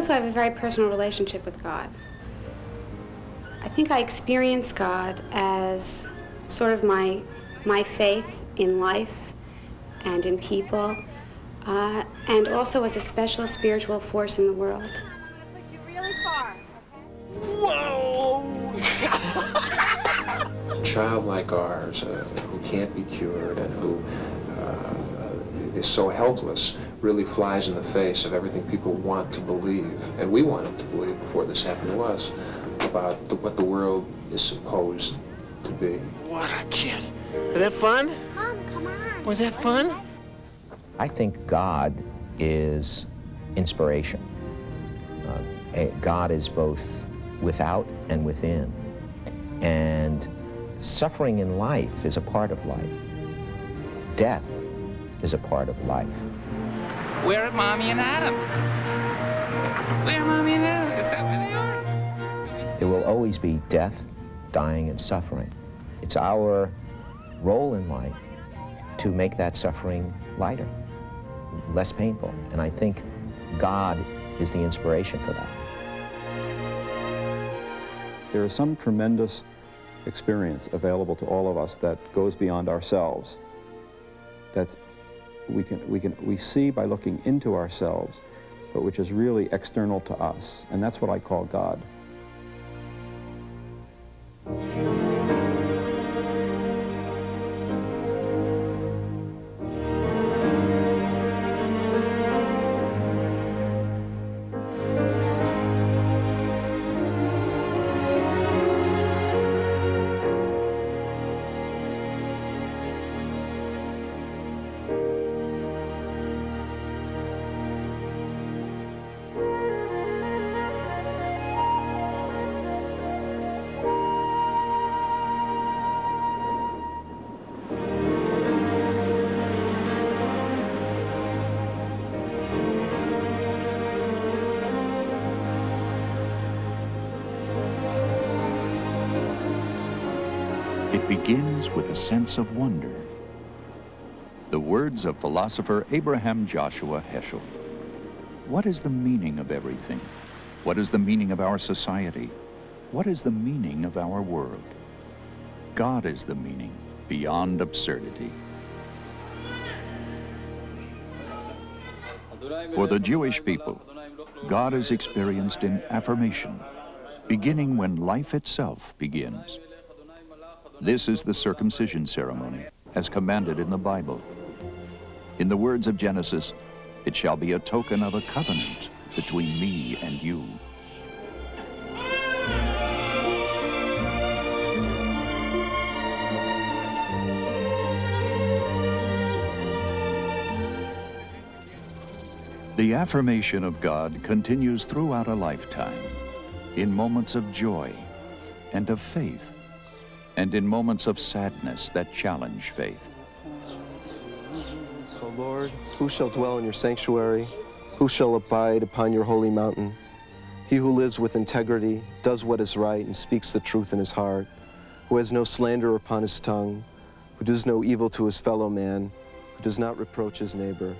suppose I have a very personal relationship with God. I think I experience God as sort of my faith in life and in people, and also as a special spiritual force in the world. Push you really far. Whoa! A child like ours, who can't be cured and who is so helpless, really flies in the face of everything people want to believe, and we wanted to believe before this happened to us, about what the world is supposed to be. What a kid. Was that fun? Mom, come on. Was that fun? I think God is inspiration. God is both without and within. And suffering in life is a part of life. Death is a part of life. Where are Mommy and Adam? Where are Mommy and Adam? Is that where they are? There will always be death, dying, and suffering. It's our role in life to make that suffering lighter, less painful. And I think God is the inspiration for that. There is some tremendous experience available to all of us that goes beyond ourselves. That's we see by looking into ourselves, but which is really external to us, and that's what I call God. It begins with a sense of wonder. The words of philosopher Abraham Joshua Heschel. What is the meaning of everything? What is the meaning of our society? What is the meaning of our world? God is the meaning, beyond absurdity. For the Jewish people, God is experienced in affirmation, beginning when life itself begins. This is the circumcision ceremony, as commanded in the Bible. In the words of Genesis, it shall be a token of a covenant between me and you. The affirmation of God continues throughout a lifetime, in moments of joy and of faith, and in moments of sadness that challenge faith. O Lord, who shall dwell in your sanctuary? Who shall abide upon your holy mountain? He who lives with integrity, does what is right, and speaks the truth in his heart, who has no slander upon his tongue, who does no evil to his fellow man, who does not reproach his neighbor.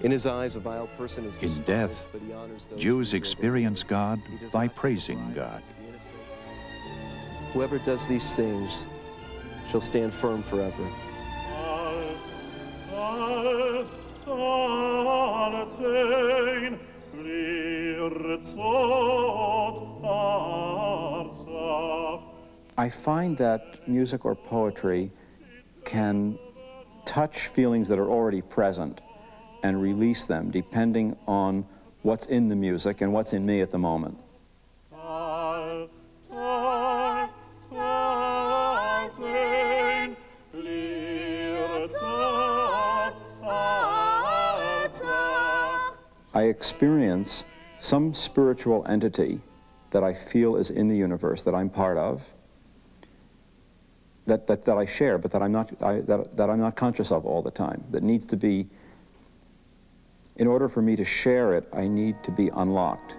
In his eyes, a vile person is despised, In death, but he honors those Jews who experience God He does by not praising despise God. the innocent. Whoever does these things shall stand firm forever. I find that music or poetry can touch feelings that are already present and release them depending on what's in the music and what's in me at the moment. I experience some spiritual entity that I feel is in the universe, that I'm part of, that I share, but that I'm not conscious of all the time, that needs to be, in order for me to share it, I need to be unlocked.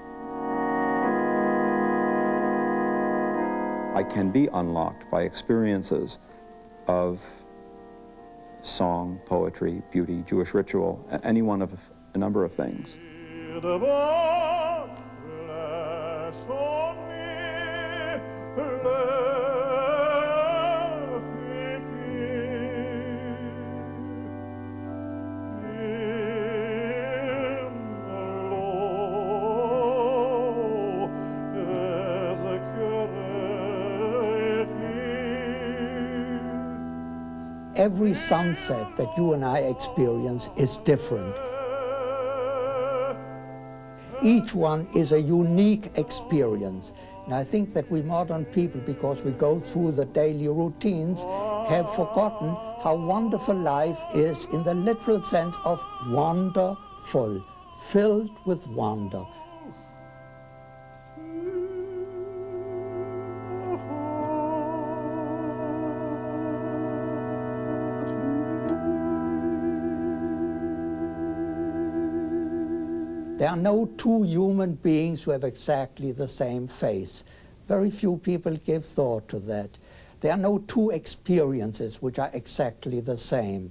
I can be unlocked by experiences of song, poetry, beauty, Jewish ritual, any one of a number of things. Every sunset that you and I experience is different. Each one is a unique experience. And I think that we modern people, because we go through the daily routines, have forgotten how wonderful life is in the literal sense of wonderful, filled with wonder. There are no two human beings who have exactly the same face. Very few people give thought to that. There are no two experiences which are exactly the same.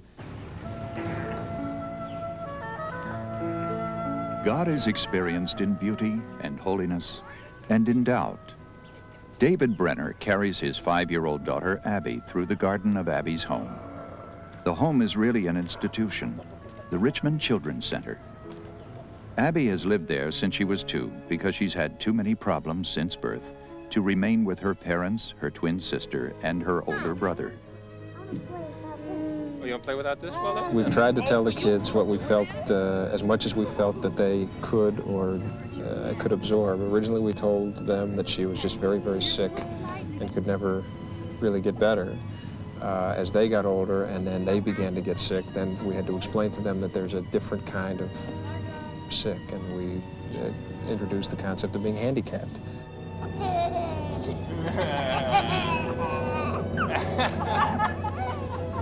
God is experienced in beauty and holiness and in doubt. David Brenner carries his 5-year-old daughter, Abby, through the garden of Abby's home. The home is really an institution, the Richmond Children's Center. Abby has lived there since she was 2 because she's had too many problems since birth to remain with her parents, her twin sister, and her older brother. You want to play without this, well, We've tried to tell the kids what we felt, as much as we felt that they could or could absorb. Originally, we told them that she was just very, very sick and could never really get better. As they got older and then they began to get sick, then we had to explain to them that there's a different kind of sick, and we introduced the concept of being handicapped.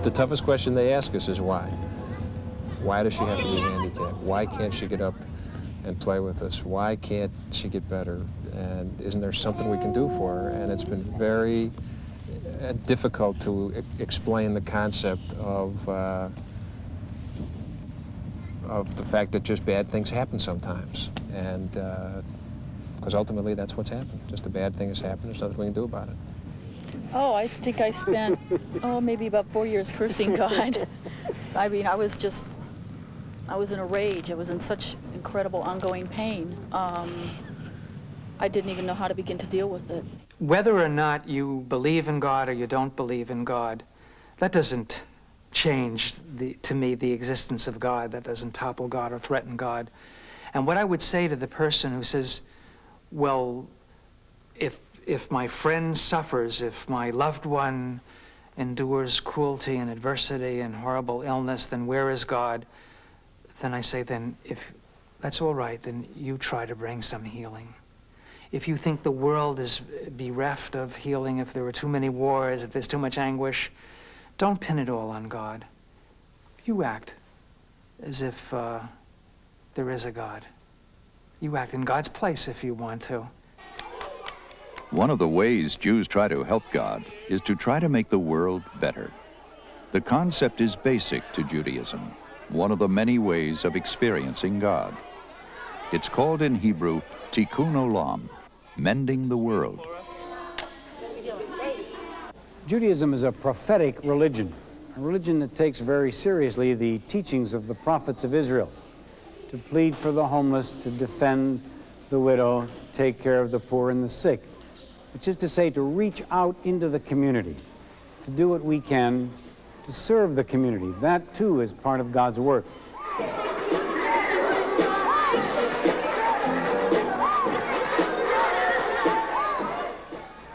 The toughest question they ask us is why. Why does she have to be handicapped? Why can't she get up and play with us? Why can't she get better? And isn't there something we can do for her? And it's been very difficult to explain the concept of the fact that just bad things happen sometimes. And because ultimately that's what's happened. Just a bad thing has happened, there's nothing we can do about it. Oh, I think I spent, maybe about 4 years cursing God. I mean, I was in a rage. I was in such incredible ongoing pain. I didn't even know how to begin to deal with it. Whether or not you believe in God or you don't believe in God, that doesn't change, to me, the existence of God. That doesn't topple God or threaten God. And what I would say to the person who says, well, if my friend suffers, if my loved one endures cruelty and adversity and horrible illness, then where is God? Then I say, then if that's all right, then you try to bring some healing. If you think the world is bereft of healing, if there are too many wars, if there's too much anguish, don't pin it all on God. You act as if there is a God. You act in God's place if you want to. One of the ways Jews try to help God is to try to make the world better. The concept is basic to Judaism, one of the many ways of experiencing God. It's called in Hebrew, tikkun olam, mending the world. Judaism is a prophetic religion, a religion that takes very seriously the teachings of the prophets of Israel, to plead for the homeless, to defend the widow, to take care of the poor and the sick, which is to say, to reach out into the community, to do what we can to serve the community. That, too, is part of God's work.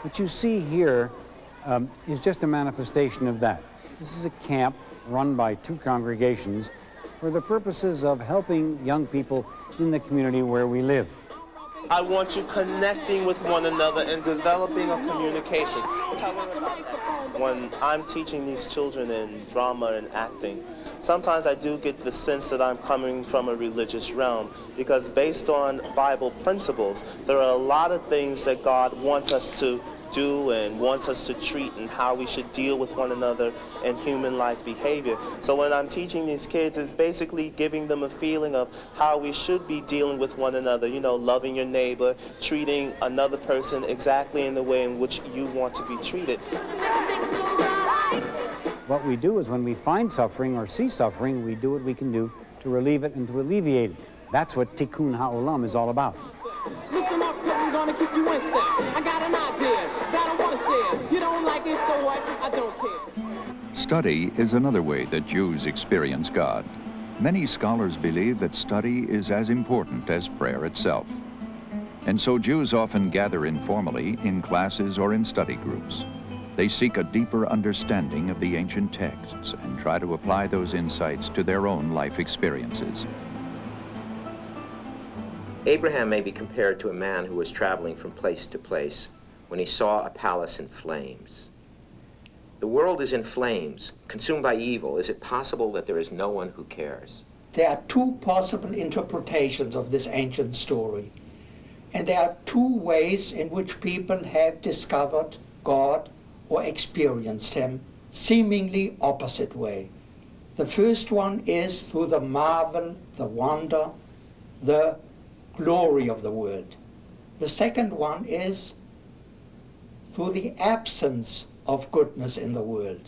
What you see here is just a manifestation of that. This is a camp run by 2 congregations for the purposes of helping young people in the community where we live. I want you connecting with one another and developing a communication. Tell her about that. When I'm teaching these children in drama and acting, sometimes I do get the sense that I'm coming from a religious realm, because based on Bible principles, there are a lot of things that God wants us to do and wants us to treat and how we should deal with one another in human life behavior. So when I'm teaching these kids, it's basically giving them a feeling of how we should be dealing with one another, you know, loving your neighbor, treating another person exactly in the way in which you want to be treated. What we do is when we find suffering or see suffering, we do what we can do to relieve it and to alleviate it. That's what Tikkun HaOlam is all about. Listen up, cause I'm gonna keep you in step. I got an idea that I wanna share. You don't like it, so what? I don't care. Study is another way that Jews experience God. Many scholars believe that study is as important as prayer itself. And so Jews often gather informally in classes or in study groups. They seek a deeper understanding of the ancient texts and try to apply those insights to their own life experiences. Abraham may be compared to a man who was traveling from place to place when he saw a palace in flames. The world is in flames, consumed by evil. Is it possible that there is no one who cares? There are two possible interpretations of this ancient story. And there are two ways in which people have discovered God or experienced him, seemingly opposite way. The first one is through the marvel, the wonder, the glory of the world. The second one is through the absence of goodness in the world.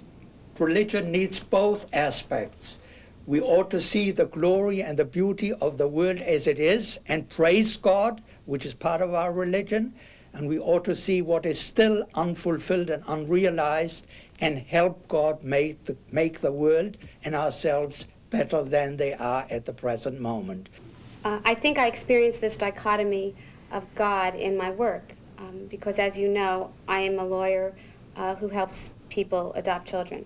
Religion needs both aspects. We ought to see the glory and the beauty of the world as it is and praise God, which is part of our religion, and we ought to see what is still unfulfilled and unrealized and help God make the world and ourselves better than they are at the present moment. I think I experienced this dichotomy of God in my work because, as you know, I am a lawyer who helps people adopt children.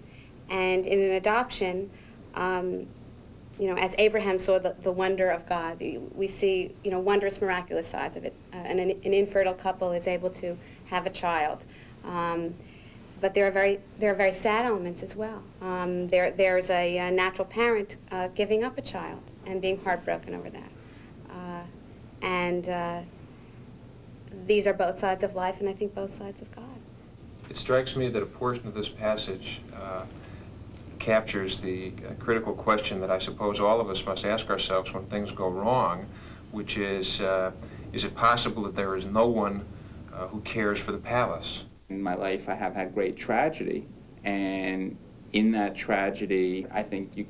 And in an adoption, you know, as Abraham saw the wonder of God, we see, you know, wondrous, miraculous sides of it. And an infertile couple is able to have a child. But there are very sad elements as well. There's a natural parent giving up a child and being heartbroken over that. These are both sides of life, and I think both sides of God. It strikes me that a portion of this passage captures the critical question that I suppose all of us must ask ourselves when things go wrong, which is it possible that there is no one who cares for the palace? In my life, I have had great tragedy, and in that tragedy, I think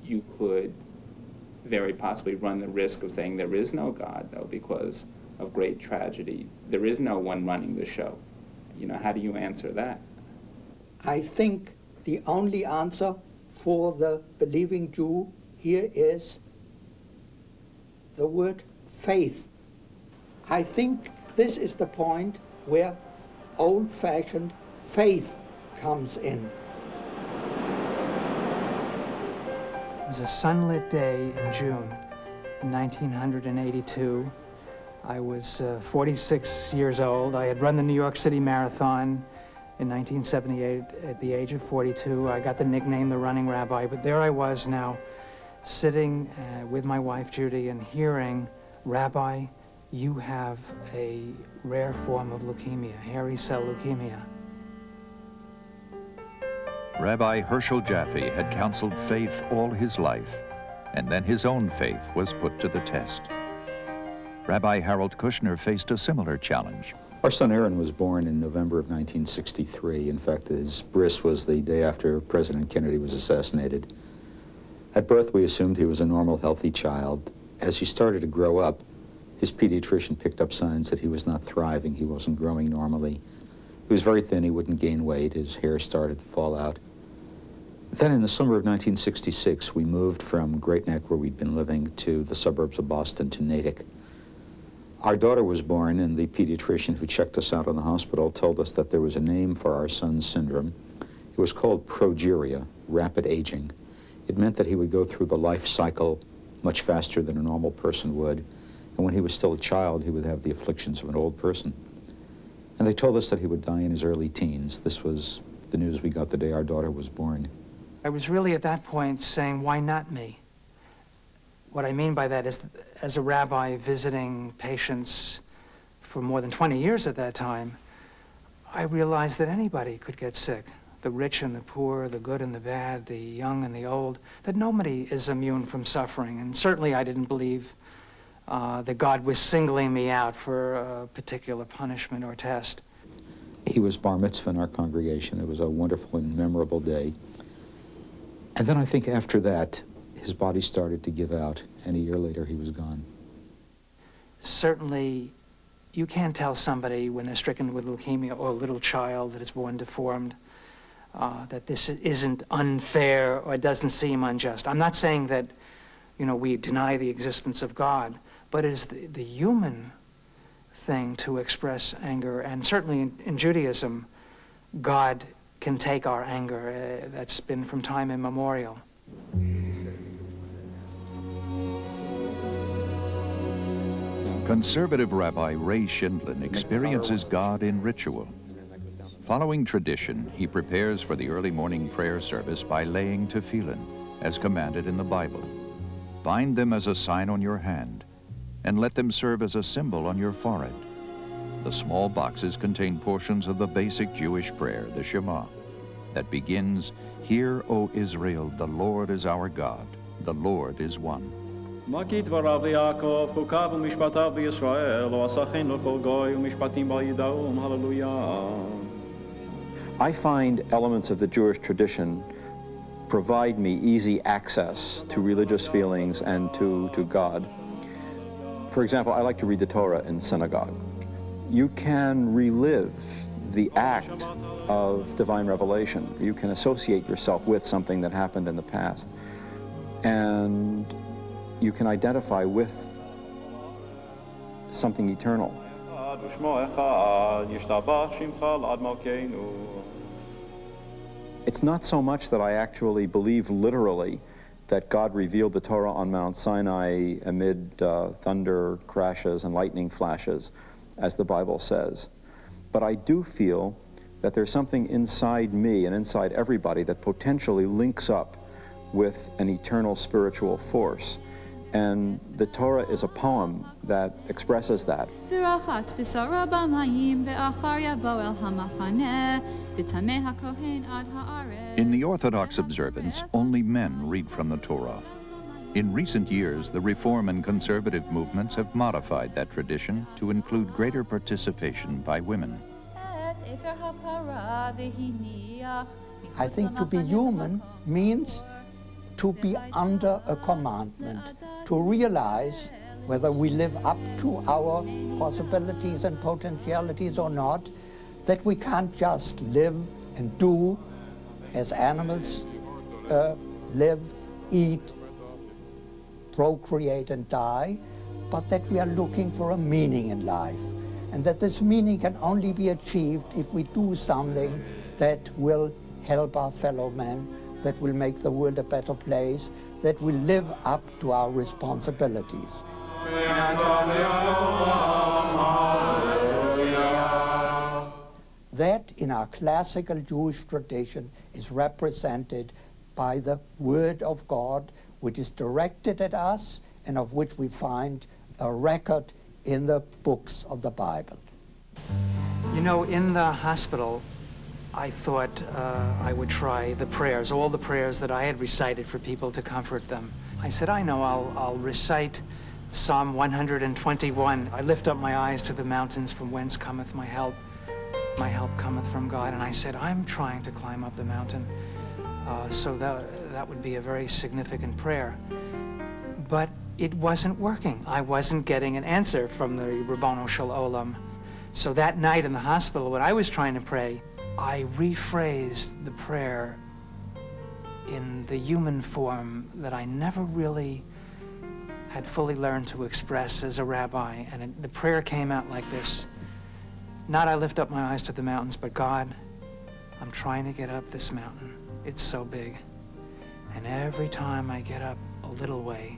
you could very possibly run the risk of saying there is no God, though, because of great tragedy. There is no one running the show. You know, how do you answer that? I think the only answer for the believing Jew here is the word faith. I think this is the point where old-fashioned faith comes in. It was a sunlit day in June 1982. I was 46 years old. I had run the New York City Marathon in 1978 at the age of 42. I got the nickname the Running Rabbi, but there I was now sitting with my wife Judy and hearing, Rabbi, you have a rare form of leukemia, hairy cell leukemia. Rabbi Hirshel Jaffe had counseled faith all his life, and then his own faith was put to the test. Rabbi Harold Kushner faced a similar challenge. Our son Aaron was born in November of 1963. In fact, his bris was the day after President Kennedy was assassinated. At birth, we assumed he was a normal, healthy child. As he started to grow up, his pediatrician picked up signs that he was not thriving. He wasn't growing normally. He was very thin. He wouldn't gain weight. His hair started to fall out. Then in the summer of 1966, we moved from Great Neck, where we'd been living, to the suburbs of Boston, to Natick. Our daughter was born, and the pediatrician who checked us out in the hospital told us that there was a name for our son's syndrome. It was called progeria, rapid aging. It meant that he would go through the life cycle much faster than a normal person would, and when he was still a child, he would have the afflictions of an old person. And they told us that he would die in his early teens. This was the news we got the day our daughter was born. I was really at that point saying, why not me? What I mean by that is, as a rabbi visiting patients for more than 20 years at that time, I realized that anybody could get sick. The rich and the poor, the good and the bad, the young and the old, that nobody is immune from suffering. And certainly I didn't believe that God was singling me out for a particular punishment or test. He was bar mitzvah in our congregation. It was a wonderful and memorable day. And then I think after that, his body started to give out, and a year later he was gone. Certainly, you can't tell somebody when they're stricken with leukemia, or a little child that is born deformed, that this isn't unfair or doesn't seem unjust. I'm not saying that, you know, we deny the existence of God, but it is the human thing to express anger. And certainly in Judaism, God can take our anger. That's been from time immemorial. Conservative Rabbi Ray Shindlin experiences God in ritual. Following tradition, he prepares for the early morning prayer service by laying tefillin, as commanded in the Bible. Bind them as a sign on your hand, and let them serve as a symbol on your forehead. The small boxes contain portions of the basic Jewish prayer, the Shema, that begins, "Hear, O Israel, the Lord is our God, the Lord is one." I find elements of the Jewish tradition provide me easy access to religious feelings and to God. For example, I like to read the Torah in synagogue. You can relive the act of divine revelation. You can associate yourself with something that happened in the past. And you can identify with something eternal. It's not so much that I actually believe literally that God revealed the Torah on Mount Sinai amid thunder crashes and lightning flashes, as the Bible says. But I do feel that there's something inside me and inside everybody that potentially links up with an eternal spiritual force. And the Torah is a poem that expresses that. In the Orthodox observance, only men read from the Torah. In recent years, the Reform and Conservative movements have modified that tradition to include greater participation by women. I think to be human means to be under a commandment, to realize whether we live up to our possibilities and potentialities or not, that we can't just live and do as animals live, eat, procreate and die, but that we are looking for a meaning in life, and that this meaning can only be achieved if we do something that will help our fellow men, that will make the world a better place, that will live up to our responsibilities. That in our classical Jewish tradition is represented by the Word of God, which is directed at us and of which we find a record in the books of the Bible. You know, in the hospital, I thought I would try the prayers, all the prayers that I had recited for people to comfort them. I said, I know, I'll recite Psalm 121. I lift up my eyes to the mountains, from whence cometh my help. My help cometh from God. And I said, I'm trying to climb up the mountain. So that would be a very significant prayer. But it wasn't working. I wasn't getting an answer from the Ribbono Shel Olam. So that night in the hospital, when I was trying to pray, I rephrased the prayer in the human form that I never really had fully learned to express as a rabbi. And the prayer came out like this. Not I lift up my eyes to the mountains, but God, I'm trying to get up this mountain. It's so big. And every time I get up a little way,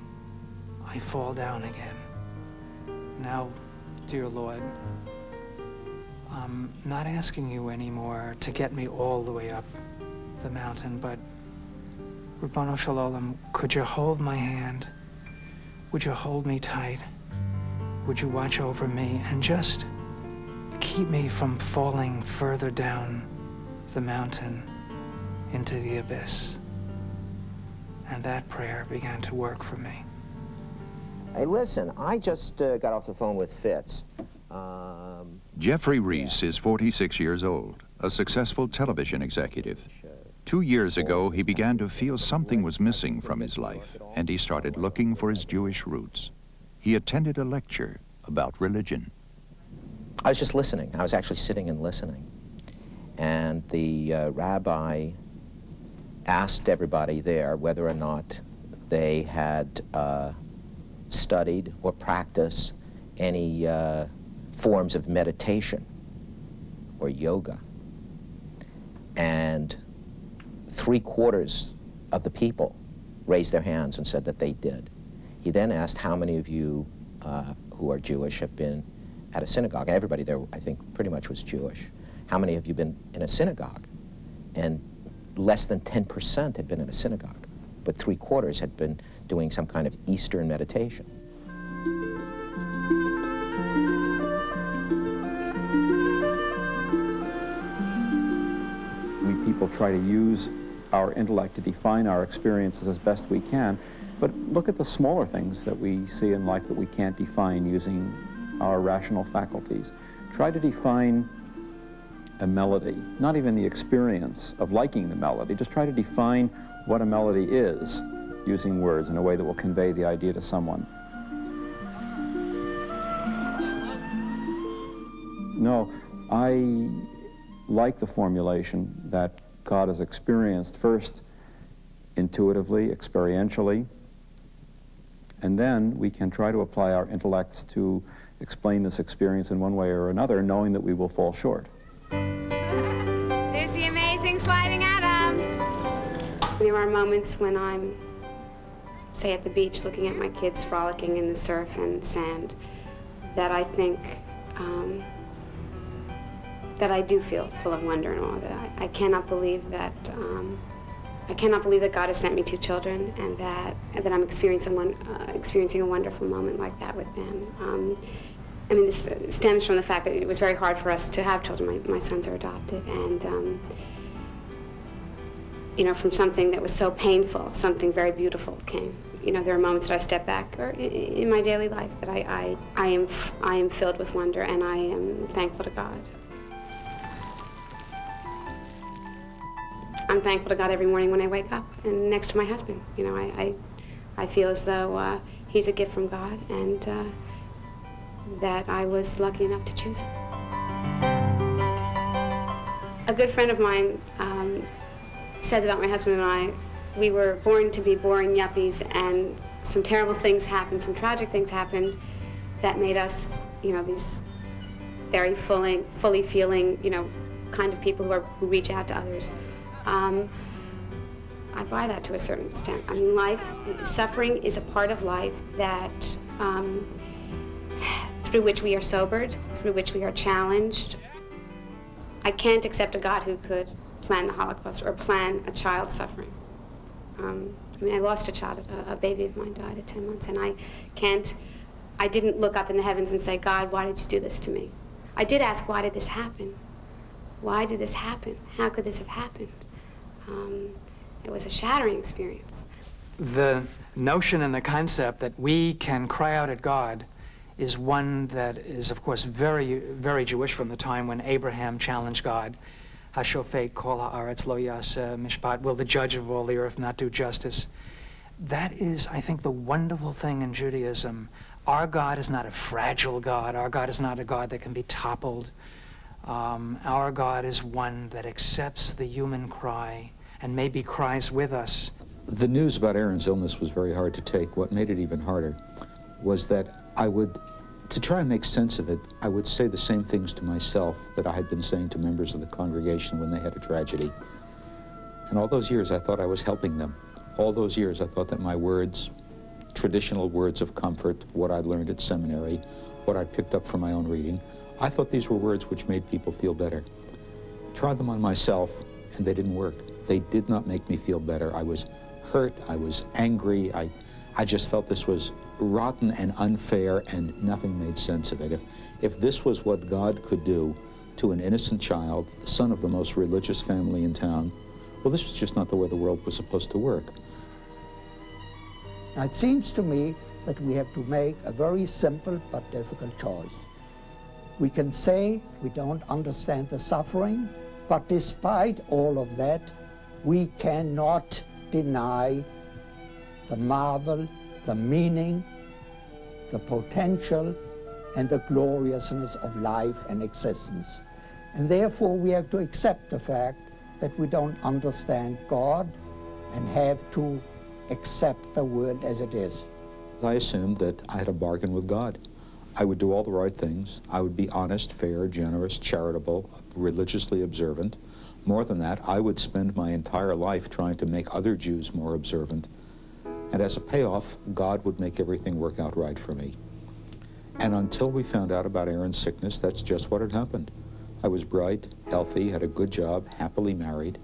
I fall down again. Now, dear Lord, I'm not asking you anymore to get me all the way up the mountain, but Ribbono Shel Olam, could you hold my hand? Would you hold me tight? Would you watch over me and just keep me from falling further down the mountain into the abyss. And that prayer began to work for me. Hey, listen, I just got off the phone with Fitz. Jeffrey Reese is 46 years old, a successful television executive. 2 years ago, he began to feel something was missing from his life, and he started looking for his Jewish roots. He attended a lecture about religion. I was just listening. I was actually sitting and listening. And the rabbi asked everybody there whether or not they had studied or practiced any forms of meditation or yoga. And 3/4 of the people raised their hands and said that they did. He then asked how many of you who are Jewish have been at a synagogue. And everybody there, I think, pretty much was Jewish. How many have you been in a synagogue? And less than 10% had been in a synagogue, but 3/4 had been doing some kind of Eastern meditation. We people try to use our intellect to define our experiences as best we can, but look at the smaller things that we see in life that we can't define using our rational faculties. Try to define a melody, not even the experience of liking the melody, just try to define what a melody is using words in a way that will convey the idea to someone. No, I like the formulation that God is experienced first intuitively, experientially, and then we can try to apply our intellects to explain this experience in one way or another, knowing that we will fall short. There's the amazing sliding Adam. There are moments when I'm, say, at the beach looking at my kids frolicking in the surf and sand, that I think, that I do feel full of wonder and awe. That I cannot believe that God has sent me 2 children, and that I'm experiencing a wonderful moment like that with them. I mean, this stems from the fact that it was very hard for us to have children. My sons are adopted, and you know, from something that was so painful, something very beautiful came. You know, there are moments that I step back, or in my daily life, that I am filled with wonder, and I am thankful to God. I'm thankful to God every morning when I wake up and next to my husband. You know, I feel as though he's a gift from God, and that I was lucky enough to choose him. A good friend of mine says about my husband and I, we were born to be boring yuppies, and some terrible things happened, some tragic things happened that made us, you know, these very fully feeling, you know, kind of people who reach out to others. I buy that to a certain extent. I mean, suffering is a part of life that, through which we are sobered, through which we are challenged. I can't accept a God who could plan the Holocaust or plan a child suffering. I mean, I lost a child, a baby of mine died at 10 months, and I didn't look up in the heavens and say, God, why did you do this to me? I did ask, why did this happen? Why did this happen? How could this have happened? It was a shattering experience. The notion and the concept that we can cry out at God is one that is, of course, very, very Jewish from the time when Abraham challenged God. Hashofet kol haaretz lo yaseh mishpat, will the judge of all the earth not do justice? That is, I think, the wonderful thing in Judaism. Our God is not a fragile God. Our God is not a God that can be toppled. Our God is one that accepts the human cry and maybe cries with us. The news about Aaron's illness was very hard to take. What made it even harder was that to try and make sense of it, I would say the same things to myself that I had been saying to members of the congregation when they had a tragedy. And all those years I thought I was helping them. All those years I thought that my words, traditional words of comfort, what I'd learned at seminary, what I'd picked up from my own reading, I thought these were words which made people feel better. Tried them on myself, and they didn't work. They did not make me feel better. I was hurt, I was angry, I I just felt this was rotten and unfair, and nothing made sense of it. If this was what God could do to an innocent child, the son of the most religious family in town, well, this was just not the way the world was supposed to work. Now, it seems to me that we have to make a very simple but difficult choice. We can say we don't understand the suffering, but despite all of that, we cannot deny the marvel, the meaning, the potential, and the gloriousness of life and existence. And therefore, we have to accept the fact that we don't understand God and have to accept the world as it is. I assumed that I had a bargain with God. I would do all the right things. I would be honest, fair, generous, charitable, religiously observant. More than that, I would spend my entire life trying to make other Jews more observant. And as a payoff, God would make everything work out right for me. And until we found out about Aaron's sickness, that's just what had happened. I was bright, healthy, had a good job, happily married,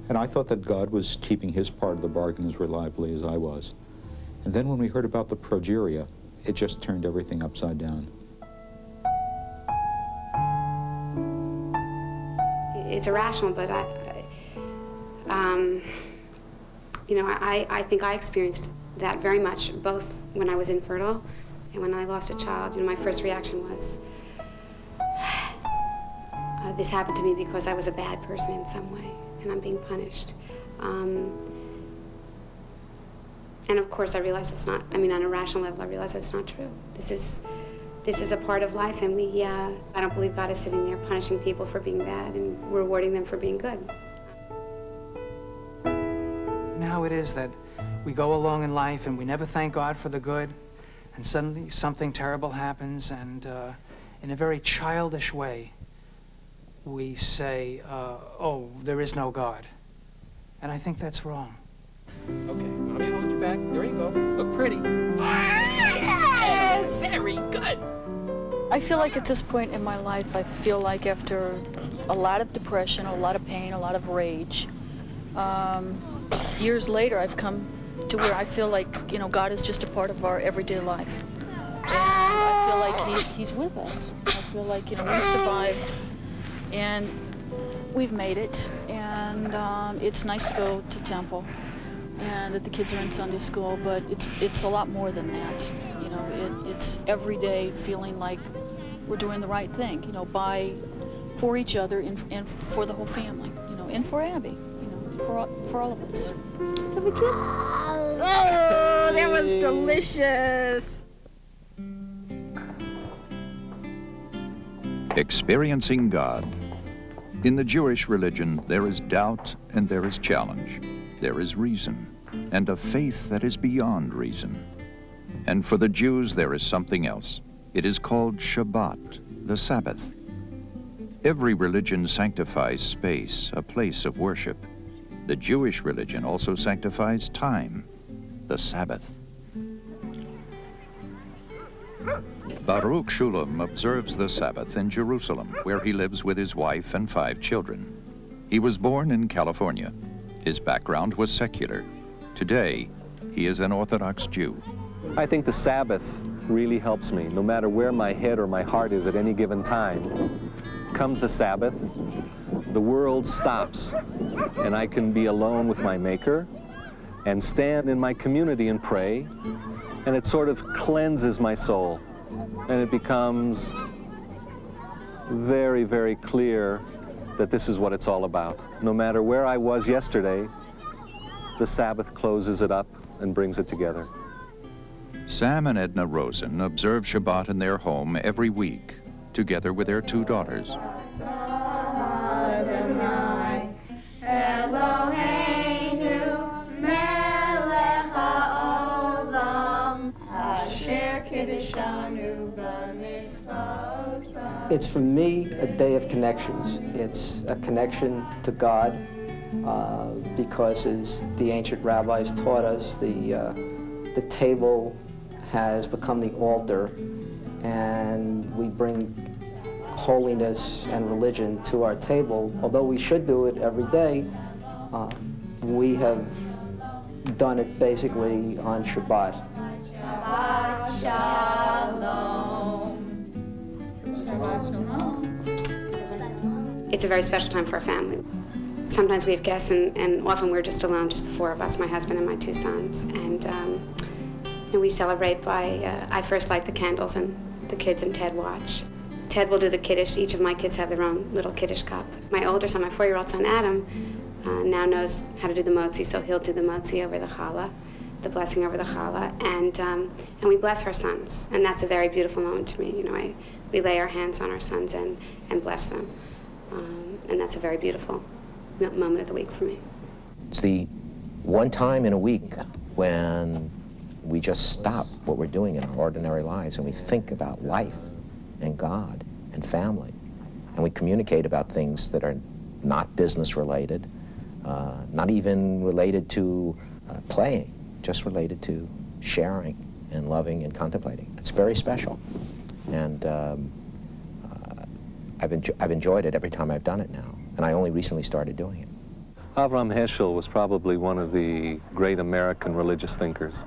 and I thought that God was keeping his part of the bargain as reliably as I was. And then when we heard about the progeria, it just turned everything upside down. It's irrational, but I think I experienced that very much, both when I was infertile and when I lost a child. My first reaction was, this happened to me because I was a bad person in some way, and I'm being punished. And of course, I realize it's not, on a rational level, I realize that's not true. This is a part of life, and I don't believe God is sitting there punishing people for being bad and rewarding them for being good. How it is that we go along in life and we never thank God for the good, and suddenly something terrible happens, and in a very childish way, we say, oh, there is no God. And I think that's wrong. Okay, let me hold you back. There you go. Look pretty. Yes! Very good. I feel like at this point in my life, I feel like after a lot of depression, a lot of pain, a lot of rage, years later, I've come to where I feel like, God is just a part of our everyday life. And I feel like he's with us. I feel like, we've survived and we've made it. And it's nice to go to temple and that the kids are in Sunday school, but it's a lot more than that. It's every day feeling like we're doing the right thing, for each other and for the whole family, and for Abby, for all of us. Have a kiss? Oh, that was delicious. Experiencing God. In the Jewish religion, there is doubt and there is challenge. There is reason, and a faith that is beyond reason. And for the Jews, there is something else. It is called Shabbat, the Sabbath. Every religion sanctifies space, a place of worship. The Jewish religion also sanctifies time, the Sabbath. Baruch Shulam observes the Sabbath in Jerusalem, where he lives with his wife and 5 children. He was born in California. His background was secular. Today, he is an Orthodox Jew. I think the Sabbath really helps me. No matter where my head or my heart is at any given time, comes the Sabbath, the world stops, and I can be alone with my Maker and stand in my community and pray, and it sort of cleanses my soul, and it becomes very, very clear that this is what it's all about. No matter where I was yesterday, the Sabbath closes it up and brings it together. Sam and Edna Rosen observe Shabbat in their home every week, together with their 2 daughters. It's for me a day of connections. It's a connection to God because, as the ancient rabbis taught us, the table has become the altar, and we bring holiness and religion to our table. Although we should do it every day, we have done it basically on Shabbat. Shabbat Shalom. It's a very special time for our family. Sometimes we have guests, and often we're just alone, just the four of us, my husband and my two sons. And we celebrate by, I first light the candles, and the kids and Ted watch. Ted will do the Kiddush. Each of my kids have their own little Kiddush cup. My older son, my 4-year-old son, Adam, now knows how to do the motzi, so he'll do the motzi over the challah, the blessing over the challah, and we bless our sons. And that's a very beautiful moment to me. You know, we lay our hands on our sons and bless them. And that's a very beautiful moment of the week for me. It's the one time in a week when we just stop what we're doing in our ordinary lives and we think about life and God and family. And we communicate about things that are not business related, not even related to playing, just related to sharing and loving and contemplating. It's very special. And I've enjoyed it every time I've done it now. And I only recently started doing it. Avraham Heschel was probably one of the great American religious thinkers.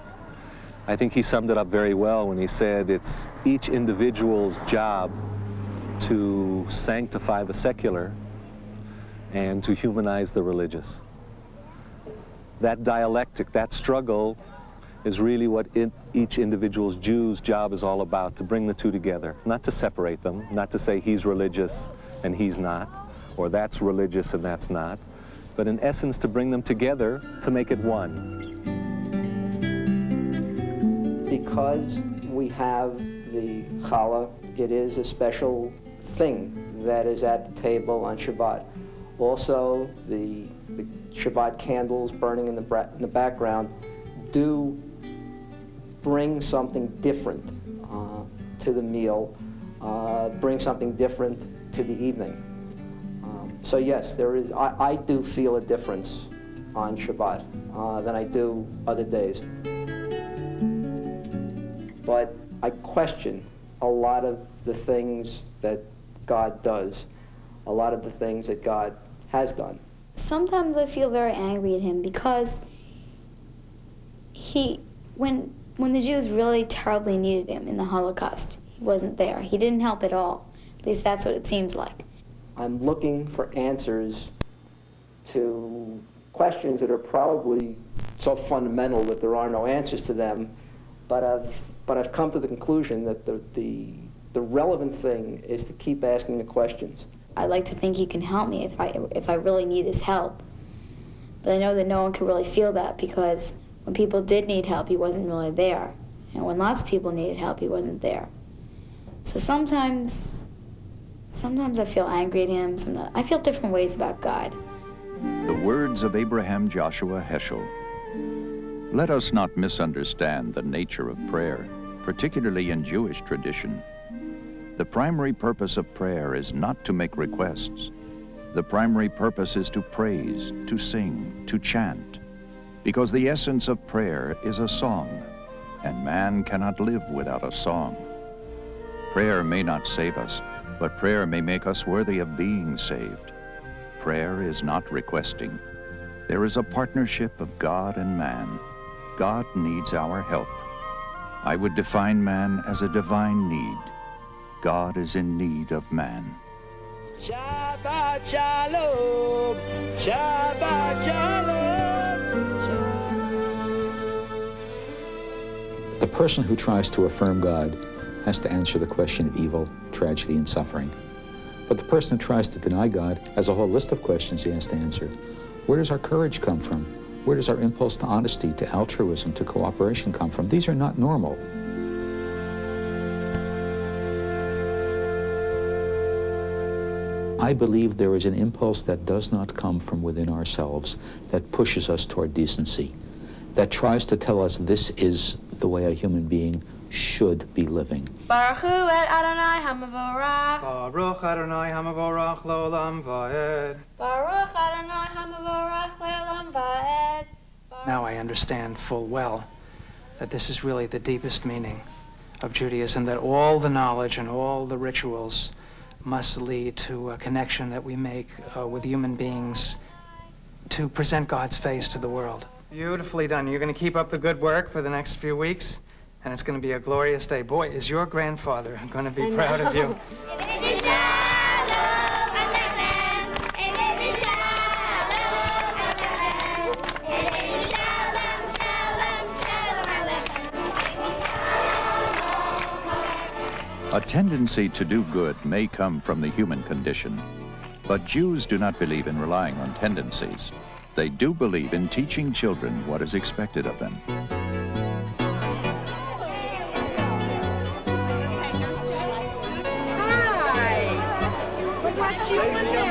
I think he summed it up very well when he said it's each individual's job to sanctify the secular and to humanize the religious. That dialectic, that struggle, is really what each individual's Jew's job is all about, to bring the two together, not to separate them, not to say he's religious and he's not, or that's religious and that's not, but in essence to bring them together to make it one. Because we have the challah, it is a special thing that is at the table on Shabbat. Also, the Shabbat candles burning in the background do bring something different to the meal, bring something different to the evening. So yes, there is. I do feel a difference on Shabbat than I do other days. But I question a lot of the things that God does, a lot of the things that God has done. Sometimes I feel very angry at him because when the Jews really terribly needed him in the Holocaust, he wasn't there. He didn't help at all. At least that's what it seems like. I'm looking for answers to questions that are probably so fundamental that there are no answers to them, but I've come to the conclusion that the relevant thing is to keep asking the questions. I like to think he can help me if I really need his help. But I know that no one can really feel that, because when people did need help, he wasn't really there. And when lots of people needed help, he wasn't there. So sometimes I feel angry at him. Sometimes I feel different ways about God. The words of Abraham Joshua Heschel. Let us not misunderstand the nature of prayer, particularly in Jewish tradition. The primary purpose of prayer is not to make requests. The primary purpose is to praise, to sing, to chant, because the essence of prayer is a song, and man cannot live without a song. Prayer may not save us, but prayer may make us worthy of being saved. Prayer is not requesting. There is a partnership of God and man. God needs our help. I would define man as a divine need. God is in need of man. Shabbat Shalom, Shabbat Shalom. The person who tries to affirm God has to answer the question of evil, tragedy, and suffering. But the person who tries to deny God has a whole list of questions he has to answer. Where does our courage come from? Where does our impulse to honesty, to altruism, to cooperation come from? These are not normal. I believe there is an impulse that does not come from within ourselves that pushes us toward decency, that tries to tell us this is the way a human being should be living. Baruch Hu et Adonai HaMavorach. Baruch Adonai HaMavorach Le'olam Va'ed. Baruch Adonai HaMavorach Le'olam Va'ed. Now I understand full well that this is really the deepest meaning of Judaism, that all the knowledge and all the rituals must lead to a connection that we make with human beings to present God's face to the world. Beautifully done. You're going to keep up the good work for the next few weeks, and it's going to be a glorious day. Boy, is your grandfather going to be proud of you. A tendency to do good may come from the human condition, but Jews do not believe in relying on tendencies. They do believe in teaching children what is expected of them. Hi! What's your name?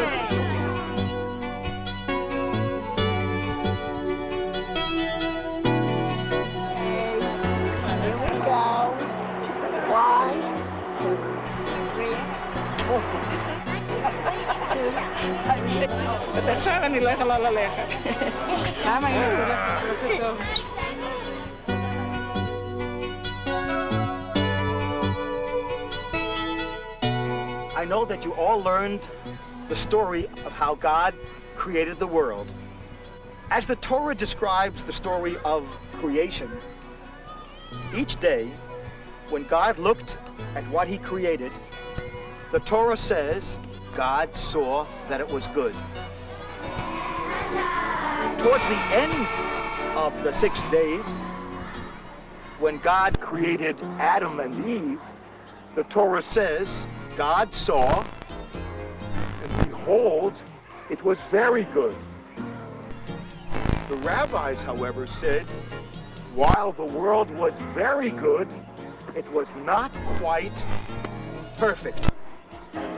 Atenção, nila kalalalega. Tama yun. I know that you all learned the story of how God created the world. As the Torah describes the story of creation, each day, when God looked at what he created, the Torah says, God saw that it was good. Towards the end of the 6 days, when God created Adam and Eve, the Torah says, God saw, and behold, it was very good. The rabbis, however, said, while the world was very good, it was not quite perfect.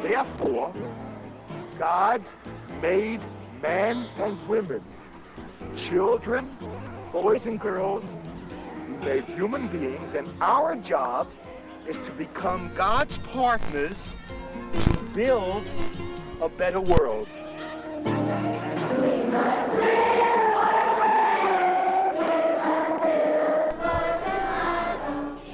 Therefore, God made men and women, children, boys and girls. He made human beings, and our job is to become God's partners to build a better world.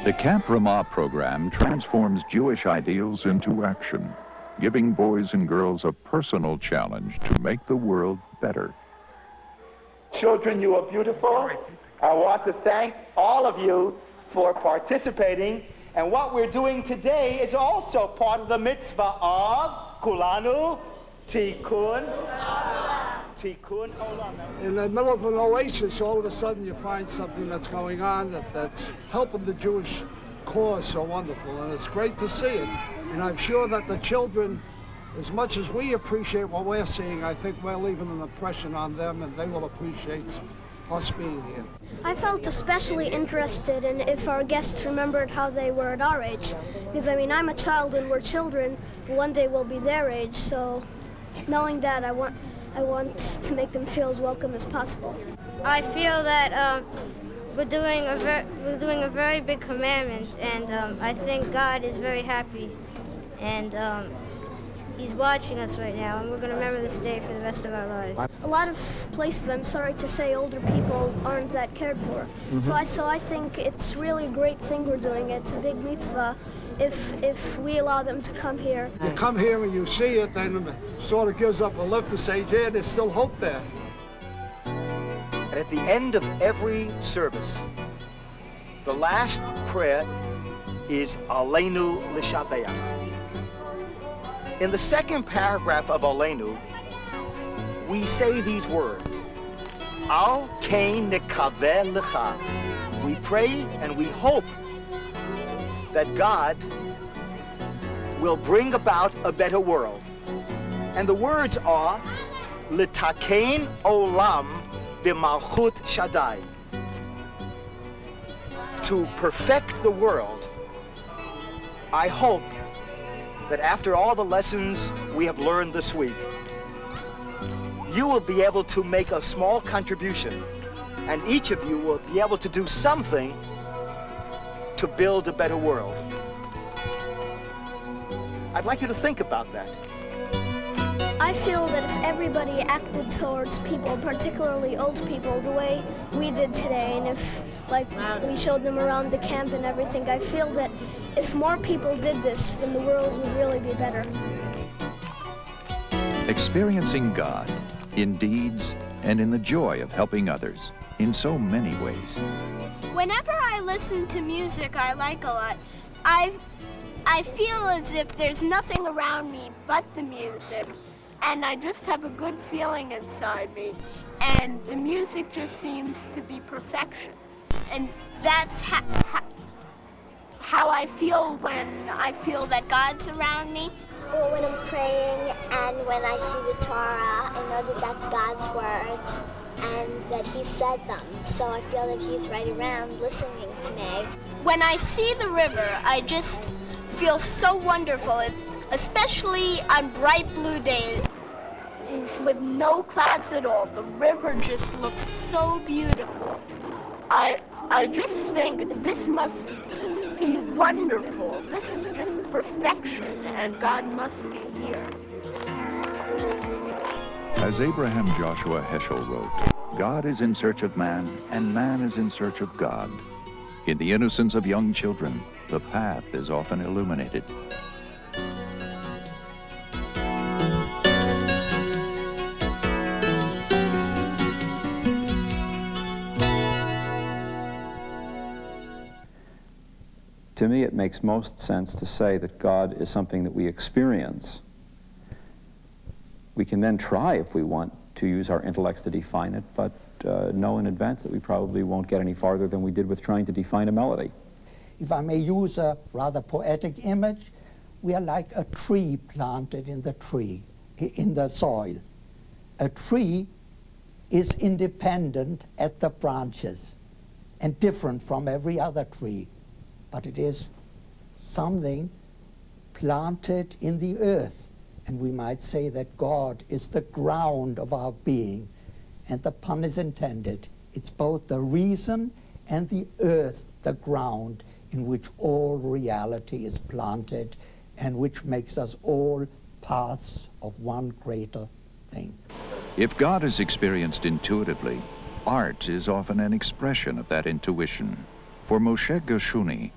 The Camp Ramah program transforms Jewish ideals into action, giving boys and girls a personal challenge to make the world better. Children, you are beautiful. I want to thank all of you for participating. And what we're doing today is also part of the mitzvah of Kulanu Tikkun Olam. In the middle of an oasis, all of a sudden you find something that's going on that's helping the Jewish cause so wonderful, and it's great to see it. And I'm sure that the children, as much as we appreciate what we're seeing, I think we're leaving an impression on them, and they will appreciate us being here. I felt especially interested in if our guests remembered how they were at our age. Because, I mean, I'm a child and we're children, but one day we'll be their age, so knowing that, I want to make them feel as welcome as possible. I feel that we're doing a very big commandment, and I think God is very happy, and He's watching us right now, and we're going to remember this day for the rest of our lives. A lot of places, I'm sorry to say, older people aren't that cared for. So I think it's really a great thing we're doing. It's a big mitzvah if we allow them to come here. You come here and you see it, then it sort of gives up a lift to say, yeah, there's still hope there. And at the end of every service, the last prayer is Aleinu L'Shabeach. In the second paragraph of Aleinu, we say these words, Al Kain Nekaveh Lecha. We pray and we hope that God will bring about a better world. And the words are, L'Takein Olam B'Malchut Shaddai. To perfect the world, I hope that after all the lessons we have learned this week, you will be able to make a small contribution, and each of you will be able to do something to build a better world. I'd like you to think about that. I feel that if everybody acted towards people, particularly old people, the way we did today, and if we showed them around the camp and everything, I feel that if more people did this, then the world would really be better. Experiencing God in deeds and in the joy of helping others. in so many ways. Whenever I listen to music I like a lot, I feel as if there's nothing around me but the music, and I just have a good feeling inside me, and the music just seems to be perfection. And that's how I feel when I feel that God's around me. Or when I'm praying and when I see the Torah, I know that that's God's words and that He said them. So I feel that He's right around listening to me. When I see the river, I just feel so wonderful, especially on bright blue days. It's with no clouds at all. The river just looks so beautiful. I just think this must be wonderful. This is just perfection, and God must be here. As Abraham Joshua Heschel wrote, God is in search of man, and man is in search of God. In the innocence of young children, the path is often illuminated. To me, it makes most sense to say that God is something that we experience. We can then try, if we want, to use our intellects to define it, but know in advance that we probably won't get any farther than we did with trying to define a melody. If I may use a rather poetic image, we are like a tree planted in the soil. A tree is independent at the branches and different from every other tree. But it is something planted in the earth. And we might say that God is the ground of our being. And the pun is intended. It's both the reason and the earth, the ground, in which all reality is planted and which makes us all paths of one greater thing. If God is experienced intuitively, art is often an expression of that intuition. For Moshe Gershuni,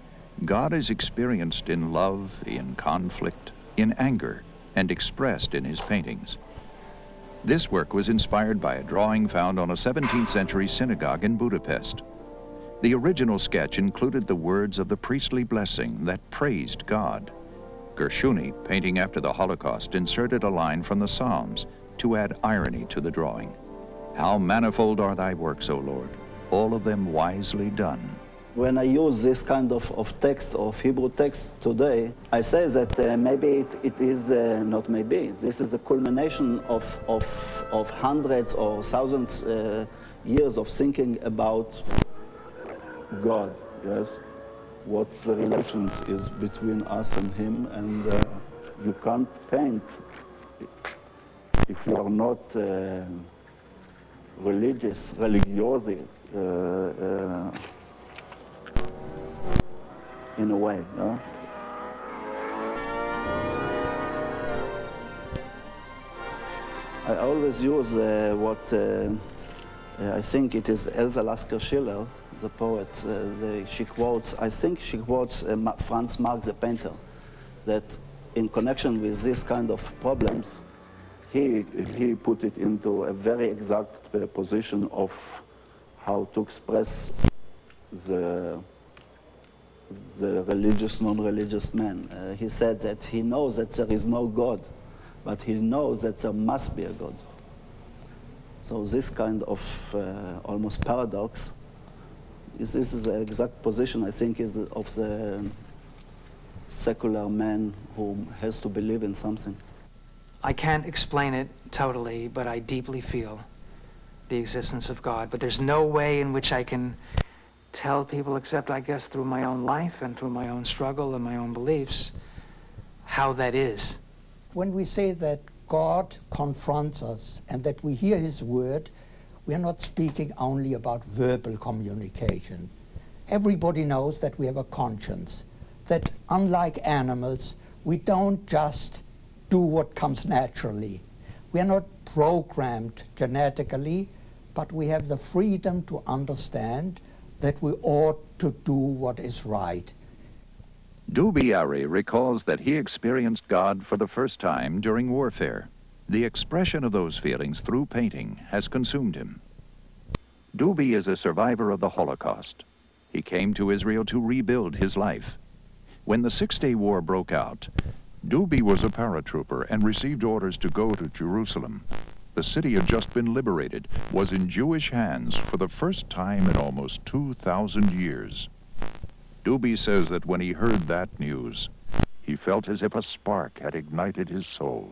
God is experienced in love, in conflict, in anger, and expressed in his paintings. This work was inspired by a drawing found on a 17th century synagogue in Budapest. The original sketch included the words of the priestly blessing that praised God. Gershuni, painting after the Holocaust, inserted a line from the Psalms to add irony to the drawing. How manifold are thy works, O Lord, all of them wisely done. When I use this kind of text, of Hebrew text today, I say that maybe it is, not maybe, this is the culmination of hundreds or thousands years of thinking about God, yes? What the relations is between us and Him, and you can't paint if you are not religious, in a way, no? I always use what I think it is Elsa Lasker Schiller, the poet. She quotes, I think she quotes Franz Marc, the painter, that in connection with this kind of problems, he put it into a very exact position of how to express the religious, non-religious man. He said that he knows that there is no God, but he knows that there must be a God. So this kind of almost paradox, this is the exact position, I think, of the secular man who has to believe in something. I can't explain it totally, but I deeply feel the existence of God. But there's no way in which I can tell people, except I guess through my own life and through my own struggle and my own beliefs, how that is. When we say that God confronts us and that we hear His word, we are not speaking only about verbal communication. Everybody knows that we have a conscience, that unlike animals, we don't just do what comes naturally. We are not programmed genetically, but we have the freedom to understand that we ought to do what is right. Dubiari recalls that he experienced God for the first time during warfare. The expression of those feelings through painting has consumed him. Duby is a survivor of the Holocaust. He came to Israel to rebuild his life. When the Six-Day War broke out, Duby was a paratrooper and received orders to go to Jerusalem. The city had just been liberated, was in Jewish hands for the first time in almost 2,000 years. Duby says that when he heard that news, he felt as if a spark had ignited his soul.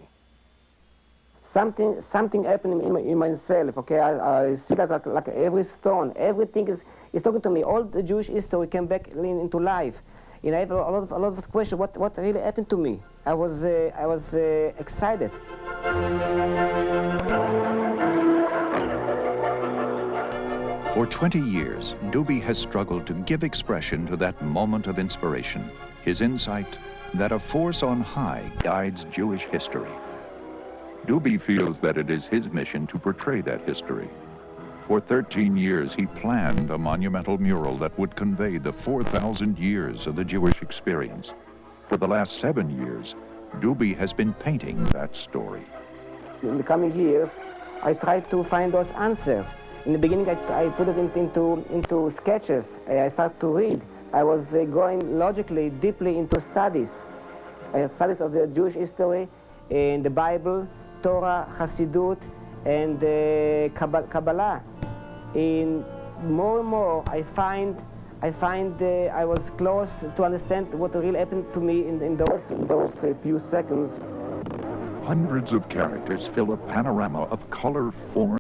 Something happened in myself, okay? I see that like every stone, everything is talking to me. All the Jewish history came back into life. And I have a lot of questions, what really happened to me? I was excited. For 20 years, Duby has struggled to give expression to that moment of inspiration, his insight that a force on high guides Jewish history. Duby feels that it is his mission to portray that history. For 13 years, he planned a monumental mural that would convey the 4,000 years of the Jewish experience. For the last 7 years, Duby has been painting that story. In the coming years, I tried to find those answers. In the beginning, I put it into sketches. I started to read. I was going logically, deeply into studies. Studies of the Jewish history, in the Bible, Torah, Hasidut, and Kabbalah. In more and more, I find I was close to understand what really happened to me in those few seconds. Hundreds of characters fill a panorama of color, form,